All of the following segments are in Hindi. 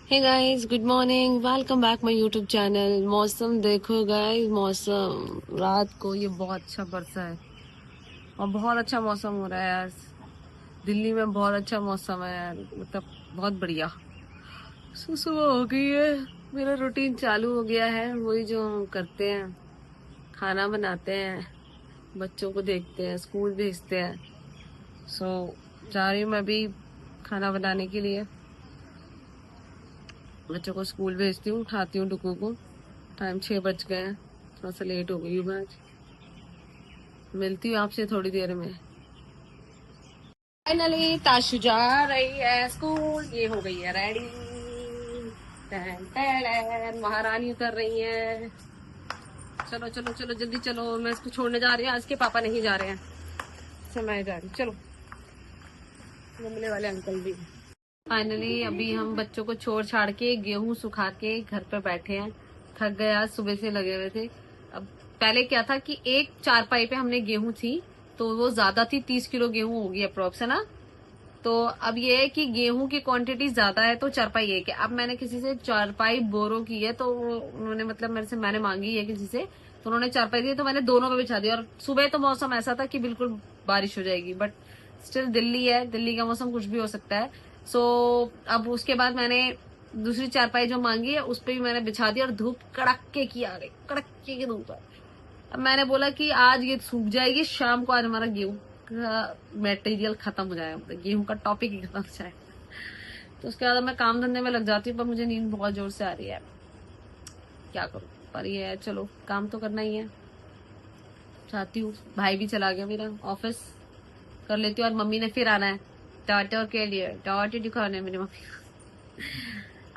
Hey guys, good morning, welcome back my YouTube channel. मौसम देखो गाइस, मौसम रात को ये बहुत अच्छा बरसा है और बहुत अच्छा मौसम हो रहा है यार। दिल्ली में बहुत अच्छा मौसम है यार, मतलब बहुत बढ़िया। सुबह हो गई है, मेरा रूटीन चालू हो गया है। वही जो हम करते हैं, खाना बनाते हैं, बच्चों को देखते हैं, स्कूल भेजते हैं। सो जा रही हूँ मैं भी खाना बनाने के लिए। बच्चों को स्कूल भेजती हूँ, उठाती हूँ डुकू को। टाइम 6 बज गए हैं, थोड़ा सा लेट हो गई हूँ मैं आज। मिलती हूँ आपसे थोड़ी देर में। फाइनली ताशु जा रही है स्कूल, ये हो गई है रेडी। टन टन, महारानी उतर रही है। चलो चलो चलो जल्दी चलो, मैं इसको छोड़ने जा रही हूँ। आज के पापा नहीं जा रहे हैं, इससे मैं जा रही हूँ। चलो, गमले वाले अंकल भी। फाइनली अभी हम बच्चों को छोड़ छाड़ के गेहूं सुखा के घर पे बैठे हैं। थक गए, आज सुबह से लगे हुए थे। अब पहले क्या था कि एक चारपाई पे हमने गेहूं थी, तो वो ज्यादा थी, 30 किलो गेहूं होगी अप्रोक्स, है ना। तो अब ये है कि गेहूं की क्वांटिटी ज्यादा है, तो चारपाई एक है। अब मैंने किसी से चारपाई बोरो की है, तो उन्होंने मतलब मैंने मांगी है किसी से, तो उन्होंने चारपाई दी, तो मैंने दोनों पे बिछा दी। और सुबह तो मौसम ऐसा था कि बिल्कुल बारिश हो जाएगी, बट स्टिल दिल्ली है, दिल्ली का मौसम कुछ भी हो सकता है। सो अब उसके बाद मैंने दूसरी चारपाई जो मांगी है उस पर भी मैंने बिछा दी, और धूप कड़के की आ गई, कड़के की धूप है। अब मैंने बोला कि आज ये सूख जाएगी, शाम को आज हमारा गेहूं का मटेरियल खत्म हो जाएगा, मतलब गेहूं का टॉपिक ही खत्म हो जाएगा। तो उसके बाद मैं काम धंधे में लग जाती हूँ, पर मुझे नींद बहुत जोर से आ रही है। क्या करूँ, पर ये है, चलो काम तो करना ही है। चाहती हूँ, भाई भी चला गया मेरा ऑफिस, कर लेती हूँ। और मम्मी ने फिर आना है टमाटर के लिए, टमाटर दिखाने मेरी मम्मी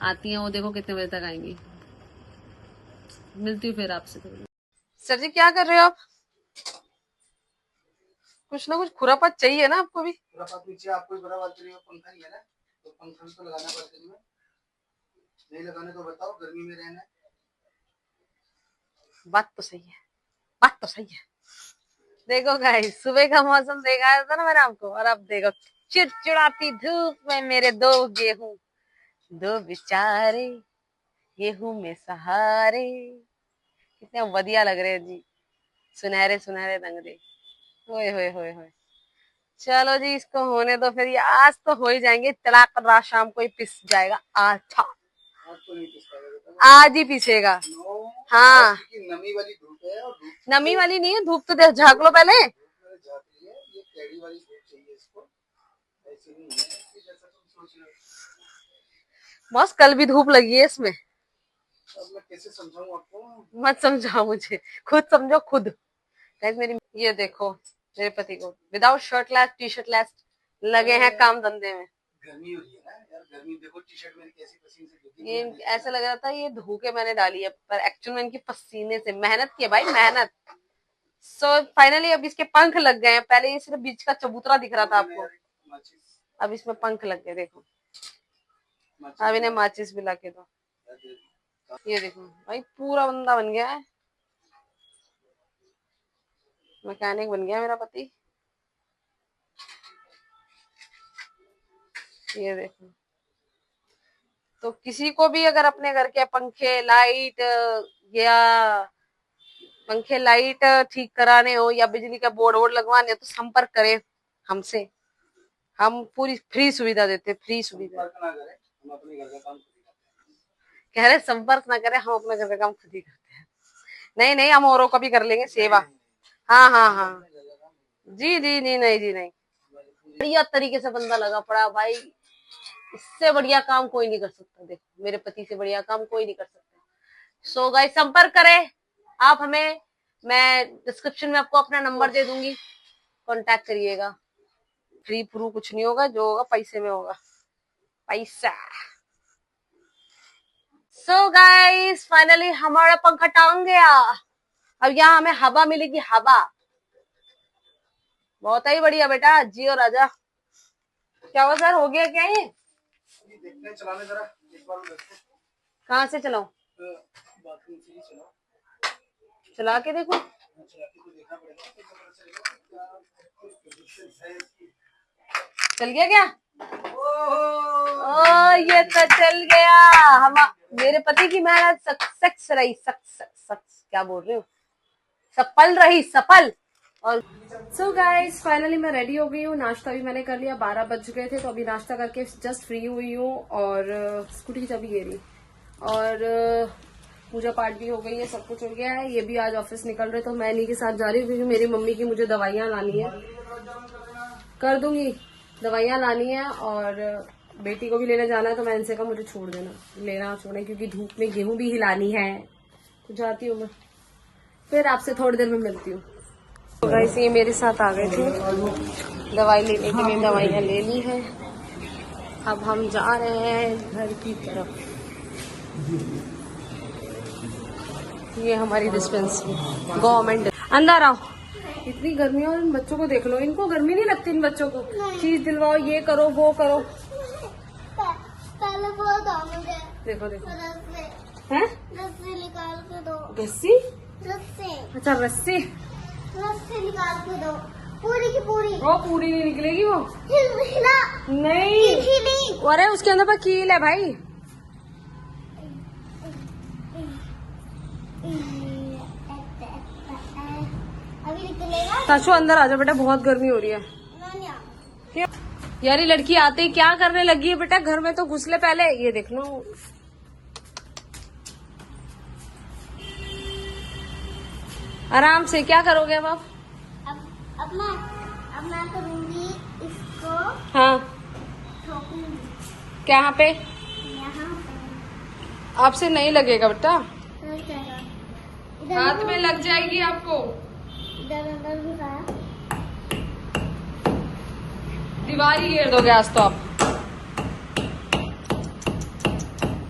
आती है वो, देखो कितने बजे तक आएंगी। मिलती हूँ फिर आपसे थोड़ी। सर जी, क्या कर रहे हो आप? कुछ ना कुछ खुरापात चाहिए ना आपको भी। खुरापात नीचे आपको ही बड़ा बात करिए, पंखा नहीं है ना, तो पंखा तो लगाना पड़ेगा। नहीं लगाने तो बताओ, गर्मी में रहना है। बात तो सही है, बात तो सही है। देखो गाइस, सुबह का मौसम देखा था ना मैंने आपको, और अब देखो चिड़चिड़ाती धूप में मेरे दो गेहूं, दो बेचारे गेहूं में सहारे, कितने बढ़िया लग रहे हैं जी, सुनहरे सुनहरे रंग दे। होए होए होए होए। चलो जी, इसको होने दो फिर, ये आज तो हो ही जाएंगे। तलाक रात शाम को ही पिस जाएगा। अच्छा, आज ही पिसेगा। हाँ, नमी वाली धूप है, और नमी वाली नहीं है धूप, तो झाँक लो पहले। बस कल भी धूप लगी है इसमें। अब मैं कैसे समझाऊं आपको? मत समझाओ मुझे, खुद समझो खुद। मेरी ये देखो, मेरे पति को without shirt less, T shirt less लगे हैं काम धंधे में। गर्मी हो रही है ना यार, गर्मी देखो, टी शर्ट मेरी कैसी पसीने से भीगी। ये ऐसा लग रहा था ये धो के मैंने डाली है, पर एक्चुअल में इनकी पसीने से मेहनत की है भाई, मेहनत। सो फाइनली अब इसके पंख लग गए हैं। पहले ये सिर्फ बीच का चबूतरा दिख रहा था आपको, अब इसमें पंख लग गए। देखो, अब इन्हें माचिस भी ला के दो। ये देखो भाई, पूरा बंदा बन गया है, मैकेनिक बन गया मेरा पति। ये देखो, तो किसी को भी अगर अपने घर के पंखे लाइट या पंखे लाइट ठीक कराने हो, या बिजली का बोर्ड वोर्ड लगवाने हो, तो संपर्क करें हमसे। हम पूरी फ्री सुविधा देते, फ्री सुविधा। कह रहे संपर्क ना करें, हम अपने घर का काम खुद ही करते हैं। नहीं नहीं, हम औरों का भी कर लेंगे सेवा। हाँ हाँ हाँ, जी जी, नहीं नहीं जी, नहीं। बढ़िया तरीके से बंदा लगा पड़ा भाई, इससे बढ़िया काम कोई नहीं कर सकता। देखो, मेरे पति से बढ़िया काम कोई नहीं कर सकता। सो गाइस, संपर्क करें आप हमें, मैं डिस्क्रिप्शन में आपको अपना नंबर दे दूंगी, कांटेक्ट करिएगा। फ्री प्रू कुछ नहीं होगा, जो होगा पैसे में होगा, पैसा। सो गाइस, फाइनली हमारा पंखा टांग गया। अब यहाँ हमें हवा मिलेगी, हवा। बहुत ही बढ़िया बेटा, जियो राजा। क्या हुआ सर, हो गया क्या ये? देखते चलाने जरा, एक बार देखते। कहाँ से चलाऊं? बाथरूम से ही चलाओ, चला के देखो। चल गया क्या? ओ ये तो चल गया। हम मेरे पति की मेहनत सक्सेस रही, सक्सेस क्या बोल रही हूँ, सफल रही, सफल। और सो गाइस फाइनली मैं रेडी हो गई हूँ। नाश्ता भी मैंने कर लिया, 12 बज गए थे, तो अभी नाश्ता करके जस्ट फ्री हुई हूँ और स्कूटी की चाबी गिरी और पूजा पाठ भी हो गई है, सब कुछ हो गया है। ये भी आज ऑफिस निकल रहे, तो मैं इन्हीं के साथ जा रही हूँ क्योंकि मेरी मम्मी की मुझे दवाइयाँ लानी है, कर दूंगी, दवाइयाँ लानी है और बेटी को भी लेने जाना है। तो मैं इनसे कहा मुझे छोड़ देना, लेना छोड़ना, क्योंकि धूप में गेहूं भी हिलानी है। तो जाती हूँ मैं, फिर आपसे थोड़ी देर में मिलती हूँ। तो गाइस ये मेरे साथ आ गए थे दवाई लेने के लिए, दवाइयाँ ले ली है। अब हम जा रहे हैं घर की तरफ। ये हमारी डिस्पेंसरी गवर्नमेंट। अंदर आओ, इतनी गर्मी है और इन बच्चों को देख लो, इनको गर्मी नहीं लगती। इन बच्चों को चीज दिलवाओ, ये करो वो करो। पहले वो दो मुझे, देखो देखो रस्सी है, रस्सी निकाल के दो, रस्सी, रस्सी अच्छा रस्सी, रस्सी निकाल के दो, पूरी की पूरी। वो पूरी नहीं निकलेगी वो, हिला नहीं, हिली। अरे उसके अंदर पर कील है भाई। अभी निकलेगा। ताशु अंदर आ जाओ बेटा, बहुत गर्मी हो रही है। नहीं आ। क्या? यार ये लड़की आते ही क्या करने लगी है बेटा, घर में तो घुस ले पहले। ये देख लो, आराम से, क्या करोगे अब आप? अब मैं करूंगी इसको, हाँ, ठोकूंगी क्या यहाँ पे? यहाँ आपसे नहीं लगेगा बेटा, पर। हाथ में लग जाएगी आपको। इधर अंदर भी खाया। दीवार ही घेर दोगे आज तो आप।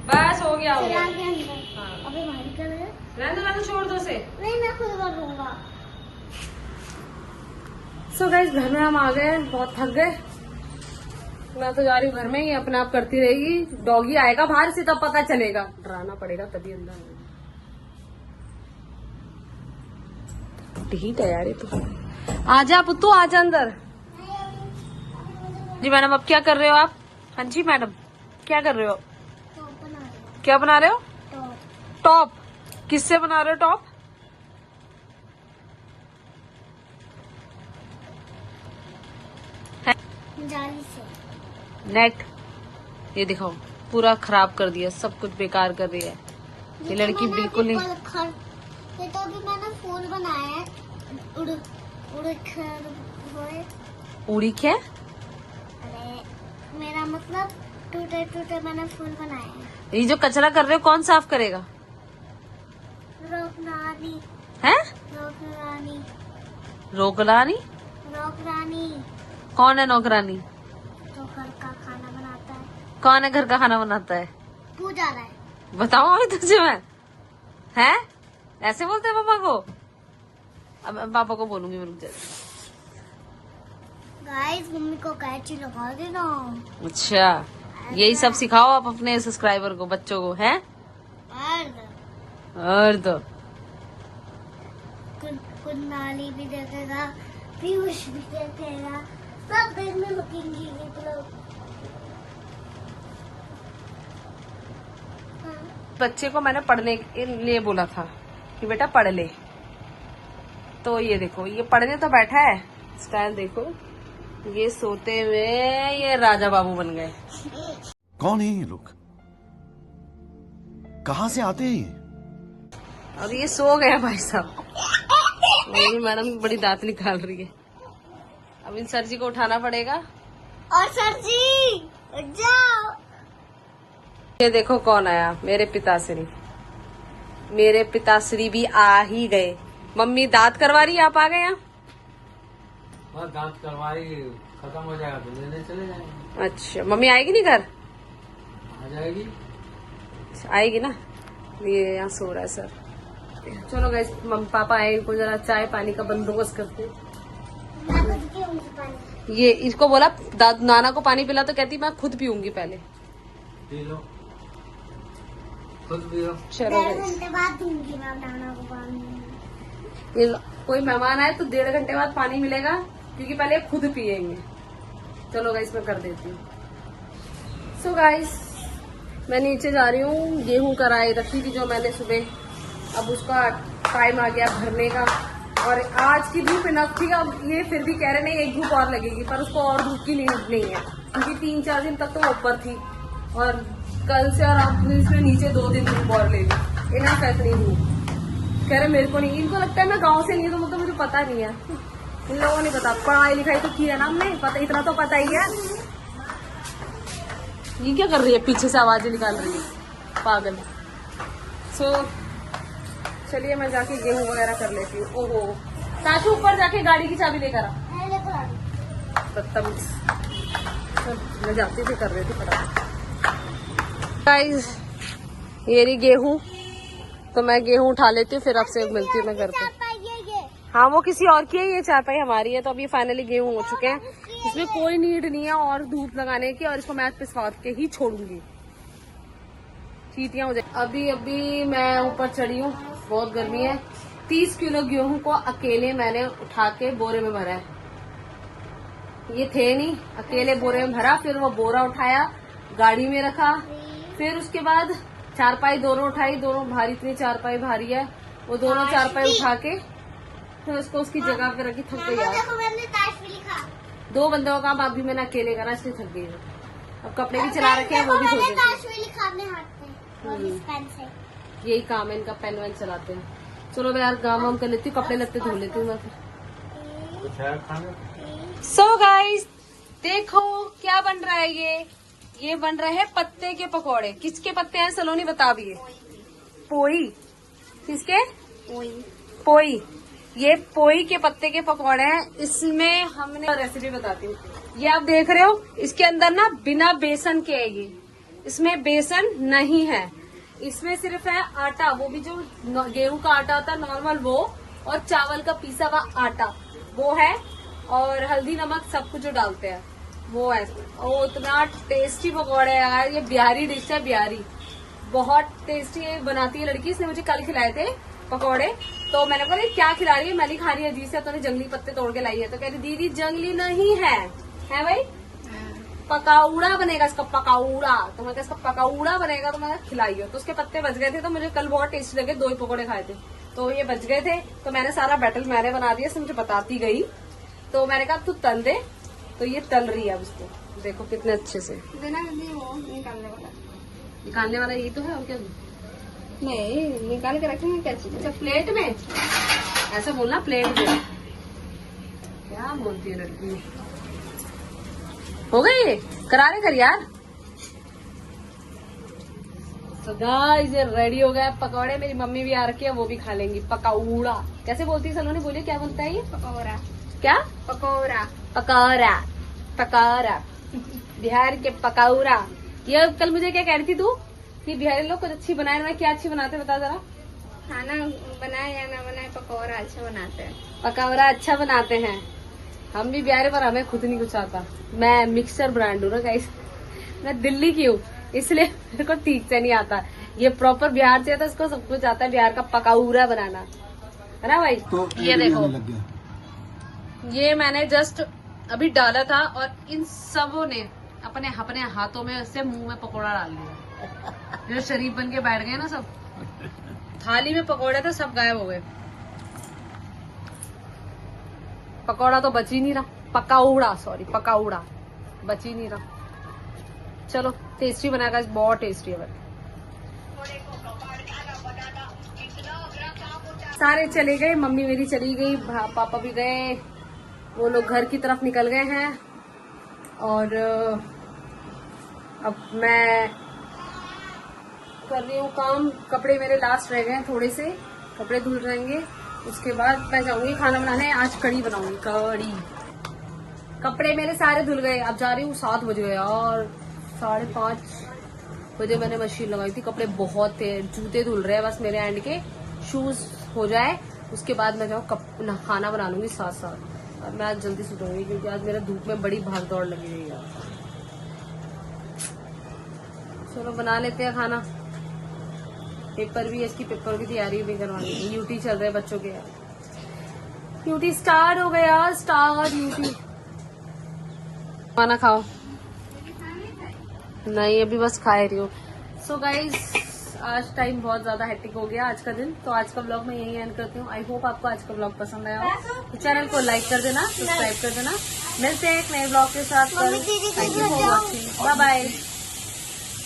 बस हो गया, हो चला गया। के अंदर। हाँ। अबे भारी कर रहे हैं। रहने दो, छोड़ दो से। नहीं मैं खुद कर दूंगा। सो गाइस घर में हम आ गए, बहुत थक गए। मैं तो जा रही हूँ घर में, ही अपने आप करती रहेगी। डॉगी आएगा बाहर से तब पता चलेगा, डराना पड़ेगा तभी अंदर आएगा। ढीठ है यार ये तो। आजा पुत्तू, आजा अंदर। जी मैडम, अब क्या कर रहे हो आप? हाँ जी मैडम, क्या कर रहे हो? टॉप बना रहे हैं। क्या बना रहे हो? टॉप। टॉप? किससे बना रहे हो टॉप? जाली से। नेट, ये दिखाओ, पूरा खराब कर दिया, सब कुछ बेकार कर रही है ये लड़की, बिल्कुल नहीं। ये तो अभी मैंने फूल बनाया है, उड़ उड़ कर हुए। उड़ी क्या? अरे मेरा मतलब टूटे टूटे मैंने फूल बनाए हैं। ये जो कचरा कर रहे हो कौन साफ करेगा? रोकरानी। है? रोकरानी। रोकरानी? रोकरानी कौन है नौकरानी? तो घर का खाना बनाता है। कौन है घर का खाना बनाता है? पूजा रहा है। बताऊं अभी तुझे मैं? है? ऐसे बोलते हैं पापा को? अब मैं पापा को बोलूंगी, मैं रुक जा। गाइस मम्मी को कैची लगा देना। अच्छा, यही सब सिखाओ आप अपने सब्सक्राइबर को, बच्चों को, हैं? और तो कुन्नाली भी देखेगा, पीयूष भी देखेगा, सब दिन में रुकेंगी मतलब। बच्चे को मैंने पढ़ने के लिए बोला था कि बेटा पढ़ ले, तो ये देखो, ये पढ़ने तो बैठा है, स्टाइल देखो, ये सोते हुए ये राजा बाबू बन गए। कौन है ये लोग, कहाँ से आते हैं ये? और ये सो गया भाई साहब। मेरी मैडम बड़ी दांत निकाल रही है, अब इन सर जी को उठाना पड़ेगा। और सर जी उठ जाओ। ये देखो कौन आया, मेरे पिताश्री। मेरे पिताश्री भी आ ही गए। मम्मी दांत करवा रही, आप आ गए यहाँ? बस दांत करवाई, खत्म हो जाएगा तो लेने चले जाएंगे। अच्छा, मम्मी आएगी नहीं घर? आ जाएगी। आएगी ना, ये यहाँ सो रहा है सर। चलो गाइस, पापा आए, इनको जरा चाय पानी का बंदोबस्त करते। मैं खुद पीऊंगी पानी। ये इसको बोला नाना को पानी पिला, तो कहती मैं खुद पीऊंगी पहले। पी लो, खुद पी लो। चलो 1.5 गाइस, घंटे बाद दूंगी मैं नाना को पानी। ये कोई मेहमान आए तो 1.5 घंटे बाद पानी मिलेगा, क्योंकि पहले खुद पियेंगे। चलो गाइस, मैं कर देती हूँ। सो गाइस मैं नीचे जा रही हूँ, गेहूं कराई रखी थी जो मैंने सुबह, अब उसका टाइम आ गया भरने का। और आज की धूप इनफ थी, अब ये फिर भी कह रहे नहीं एक धूप और लगेगी, पर उसको और धूप की नीड नहीं है क्योंकि 3-4 दिन तक तो ऊपर थी और कल से और अब इसमें नीचे 2 दिन धूप और ले ली। इनफ है इतनी धूप। कह रहे मेरे को नहीं, इनको लगता है मैं गाँव से नहीं हूँ तो मतलब मुझे पता नहीं है। इन लोगों ने पता, पढ़ाई लिखाई तो की है ना हमने, पता इतना तो पता ही है। ये क्या कर रही है, पीछे से आवाजें निकाल रही है पागल। सो चलिए मैं जाके गेहूं वगैरह कर लेती हूँ। ओहो सासू ऊपर जाके गाड़ी की चाबी लेकर आ, बदतमीज। मैं जाती थी कर रही थी फटाफट। गाइस ये रही गेहूं, तो मैं गेहूं उठा लेती हूँ फिर आपसे मिलती हूँ मैं घर पे। हाँ वो किसी और की है, ये चारपाई हमारी है। तो अभी फाइनली गेहूं हो चुके हैं, इसमें कोई नीड नहीं है और धूप लगाने की, और इसको मैं पिसवा के ही छोड़ूंगी, चीटियां हो जाए। अभी मैं ऊपर चढ़ी हूँ, बहुत गर्मी है। 30 किलो गेहूं को अकेले मैंने उठा के बोरे में भरा है, ये थे नहीं, अकेले बोरे में भरा, फिर वो बोरा उठाया गाड़ी में रखा, फिर उसके बाद चारपाई दोनों उठाई, दोनों भारी, इतनी चारपाई भारी है, वो दोनों चारपाई उठा के फिर उसको उसकी जगह पे रखी। थक गई यार, 2 बंदों का काम अभी मैंने अकेले करा, इसलिए थक गई। अब कपड़े भी चला रखे हैं, वो भी धो देते। यही काम है इनका, पेन वेन चलाते हैं। चलो मैं यार काम वाम कर लेती हूँ, कपड़े लत्ते धो लेती हूँ मैं फिर। सो गाइस देखो क्या बन रहा है, ये बन रहा है पत्ते के पकौड़े। किसके पत्ते हैं सलोनी बता भी। पोई, किसके? पोई। ये पोई के पत्ते के पकौड़े हैं। इसमें हमने रेसिपी बताती हूँ, ये आप देख रहे हो, इसके अंदर ना बिना बेसन के है ये, इसमें बेसन नहीं है, इसमें सिर्फ है आटा, वो भी जो गेहूं का आटा होता है नॉर्मल वो, और चावल का पीसा हुआ आटा वो है, और हल्दी नमक सब कुछ जो डालते हैं वो है। और इतना टेस्टी पकौड़े है यार, ये बिहारी डिश है, बिहारी बहुत टेस्टी बनाती है लड़की। इसने मुझे कल खिलाए थे पकौड़े, तो मैंने बोला क्या खिला रही है, मैंने खा रही है अजीब से, तो जंगली पत्ते तोड़ के लाई है। तो कह रही दीदी जंगली नहीं है भाई, पकौड़ा बनेगा इसका, पकौड़ा। तो मैं इसका पकौड़ा बनेगा तो मैं खिलाइयो। तो उसके पत्ते बच गए थे, तो मुझे कल बहुत टेस्टी लगे, 2 ही पकौड़े खाए थे, तो ये बच गए थे, तो मैंने सारा बैटल मैंने बना दिया, मुझे बताती गई। तो मैंने कहा तू तल दे, तो ये तल रही है अब इसको, देखो कितने अच्छे से। निकालने वाला यही तो है, और क्या नहीं, निकाल के रखेंगे क्या चीज। अच्छा प्लेट में, ऐसा बोलना प्लेट में, क्या बोलती है लड़की। हो गई ये, करारे कर यार। तो गाइस ये रेडी हो गया पकौड़े, मेरी मम्मी भी आ रखी है, वो भी खा लेंगी। पकौड़ा कैसे बोलती है सलोनी, बोलिए क्या बोलता है ये? पकौड़ा। क्या? पकौड़ा। पकौड़ा, पकौड़ा, बिहार के पकौड़ा। ये कल मुझे क्या कह रही थी तू कि बिहारी लोग कुछ अच्छी बनाए, मैं क्या अच्छी बनाते बता जरा। खाना बनाए या ना बनाए, पकौड़ा अच्छा बनाते हैं। पकौड़ा अच्छा बनाते हैं, हम भी बिहारी, पर हमें खुद नहीं कुछ आता। मैं मिक्सचर ब्रांड हूँ ना गाइस, मैं दिल्ली की हूँ, इसलिए मेरे को ठीक से नहीं आता। ये प्रॉपर बिहार से है तो इसको सब कुछ आता है, बिहार का पकौड़ा बनाना, है ना भाई। तो ये देखो, ये मैंने जस्ट अभी डाला था, और इन सबों ने अपने अपने हाथों में से मुंह में पकौड़ा डाल दिया। जो शरीफ बन के बैठ गए ना सब, थाली में पकौड़े थे सब गायब हो गए, पकौड़ा तो बच ही नहीं रहा, पकौड़ा सॉरी पकौड़ा बच ही नहीं रहा। चलो टेस्टी बनाएगा, बहुत टेस्टी है। सारे चले गए, मम्मी मेरी चली गई, पापा भी गए, वो लोग घर की तरफ निकल गए हैं, और अब मैं कर रही हूँ काम। कपड़े मेरे लास्ट रह गए हैं, थोड़े से कपड़े धुल जाएंगे, उसके बाद मैं जाऊंगी खाना बनाने। आज कढ़ी बनाऊंगी, कढ़ी। कपड़े मेरे सारे धुल गए, अब जा रही हूँ, 7 बज गए और 5:30 बजे मैंने मशीन लगाई थी। कपड़े बहुत थे, जूते धुल रहे हैं बस मेरे एंड के, शूज हो जाए उसके बाद मैं जाऊँ खाना बना लूंगी साथ साथ। और मैं आज जल्दी सुतूंगी क्योंकि आज मेरा धूप में बड़ी भाग दौड़ लगी हुई है। चलो बना लेते हैं खाना, पेपर भी है, इसकी पेपर की तैयारी भी करवानी है, यूटी चल रहे हैं बच्चों के, यूटी स्टार्ट हो गया, स्टार्ट यूटी। खाना खाओ, नहीं अभी बस खा रही हूँ। सो गाइज आज टाइम बहुत ज्यादा हेक्टिक हो गया आज का दिन, तो आज का ब्लॉग मैं यही एंड करती हूँ। आई होप आपको आज का ब्लॉग पसंद आया हो, तो चैनल को लाइक कर देना, सब्सक्राइब कर देना। मिलते हैं एक नए ब्लॉग के साथ। मम्मी दीदी को thank you for watching, bye bye.